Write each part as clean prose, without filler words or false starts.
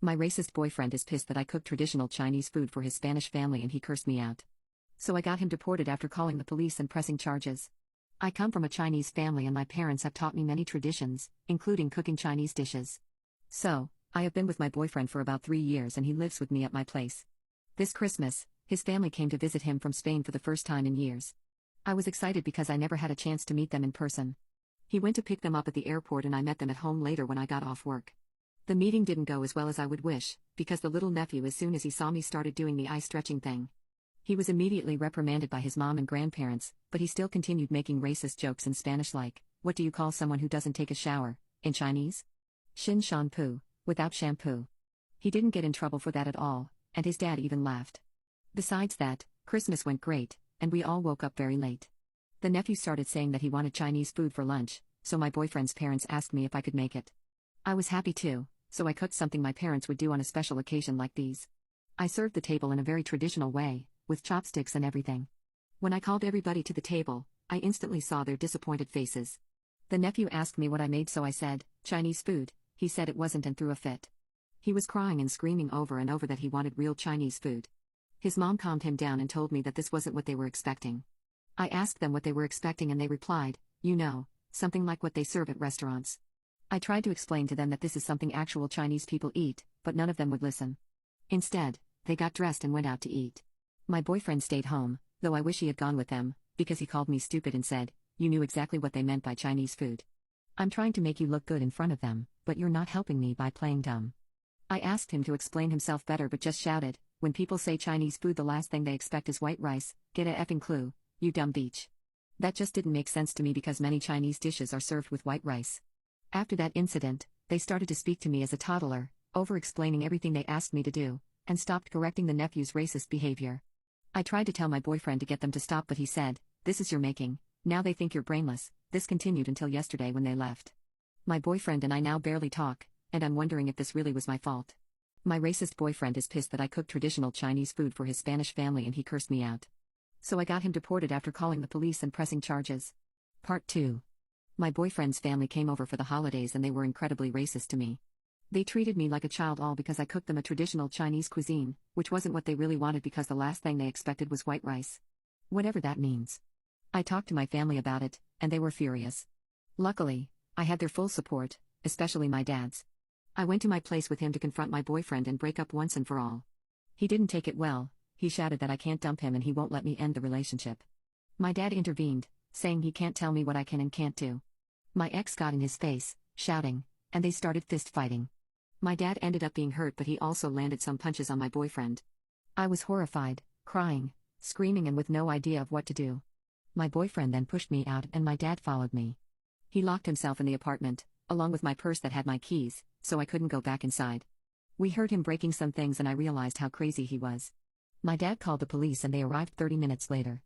My racist boyfriend is pissed that I cooked traditional Chinese food for his Spanish family and he cursed me out. So I got him deported after calling the police and pressing charges. I come from a Chinese family and my parents have taught me many traditions, including cooking Chinese dishes. So, I have been with my boyfriend for about 3 years and he lives with me at my place. This Christmas, his family came to visit him from Spain for the first time in years. I was excited because I never had a chance to meet them in person. He went to pick them up at the airport and I met them at home later when I got off work. The meeting didn't go as well as I would wish, because the little nephew as soon as he saw me started doing the eye-stretching thing. He was immediately reprimanded by his mom and grandparents, but he still continued making racist jokes in Spanish like, "What do you call someone who doesn't take a shower?" in Chinese? Shin shan pu, without shampoo. He didn't get in trouble for that at all, and his dad even laughed. Besides that, Christmas went great, and we all woke up very late. The nephew started saying that he wanted Chinese food for lunch, so my boyfriend's parents asked me if I could make it. I was happy too, so I cooked something my parents would do on a special occasion like these. I served the table in a very traditional way, with chopsticks and everything. When I called everybody to the table, I instantly saw their disappointed faces. The nephew asked me what I made, so I said, "Chinese food." He said it wasn't and threw a fit. He was crying and screaming over and over that he wanted real Chinese food. His mom calmed him down and told me that this wasn't what they were expecting. I asked them what they were expecting and they replied, something like what they serve at restaurants. I tried to explain to them that this is something actual Chinese people eat, but none of them would listen. Instead, they got dressed and went out to eat. My boyfriend stayed home, though I wish he had gone with them, because he called me stupid and said, "You knew exactly what they meant by Chinese food. I'm trying to make you look good in front of them, but you're not helping me by playing dumb." I asked him to explain himself better but just shouted, "When people say Chinese food the last thing they expect is white rice, get a effing clue, you dumb beach." That just didn't make sense to me because many Chinese dishes are served with white rice. After that incident, they started to speak to me as a toddler, over-explaining everything they asked me to do, and stopped correcting the nephew's racist behavior. I tried to tell my boyfriend to get them to stop but he said, "This is your making, now they think you're brainless." This continued until yesterday when they left. My boyfriend and I now barely talk, and I'm wondering if this really was my fault. My racist boyfriend is pissed that I cooked traditional Chinese food for his Spanish family and he cursed me out. So I got him deported after calling the police and pressing charges. Part 2. My boyfriend's family came over for the holidays and they were incredibly racist to me. They treated me like a child all because I cooked them a traditional Chinese cuisine, which wasn't what they really wanted because the last thing they expected was white rice. Whatever that means. I talked to my family about it, and they were furious. Luckily, I had their full support, especially my dad's. I went to my place with him to confront my boyfriend and break up once and for all. He didn't take it well. He shouted that I can't dump him and he won't let me end the relationship. My dad intervened, saying he can't tell me what I can and can't do. My ex got in his face, shouting, and they started fist fighting. My dad ended up being hurt but he also landed some punches on my boyfriend. I was horrified, crying, screaming and with no idea of what to do. My boyfriend then pushed me out and my dad followed me. He locked himself in the apartment, along with my purse that had my keys, so I couldn't go back inside. We heard him breaking some things and I realized how crazy he was. My dad called the police and they arrived 30 minutes later.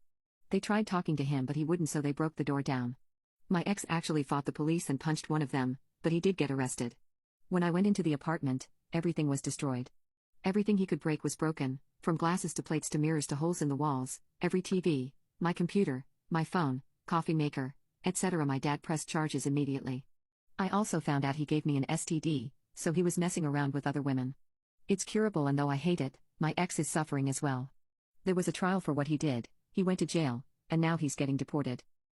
They tried talking to him but he wouldn't, so they broke the door down. My ex actually fought the police and punched one of them, but he did get arrested. When I went into the apartment, everything was destroyed. Everything he could break was broken, from glasses to plates to mirrors to holes in the walls, every TV, my computer, my phone, coffee maker, etc. My dad pressed charges immediately. I also found out he gave me an STD, so he was messing around with other women. It's curable and though I hate it, my ex is suffering as well. There was a trial for what he did, he went to jail, and now he's getting deported.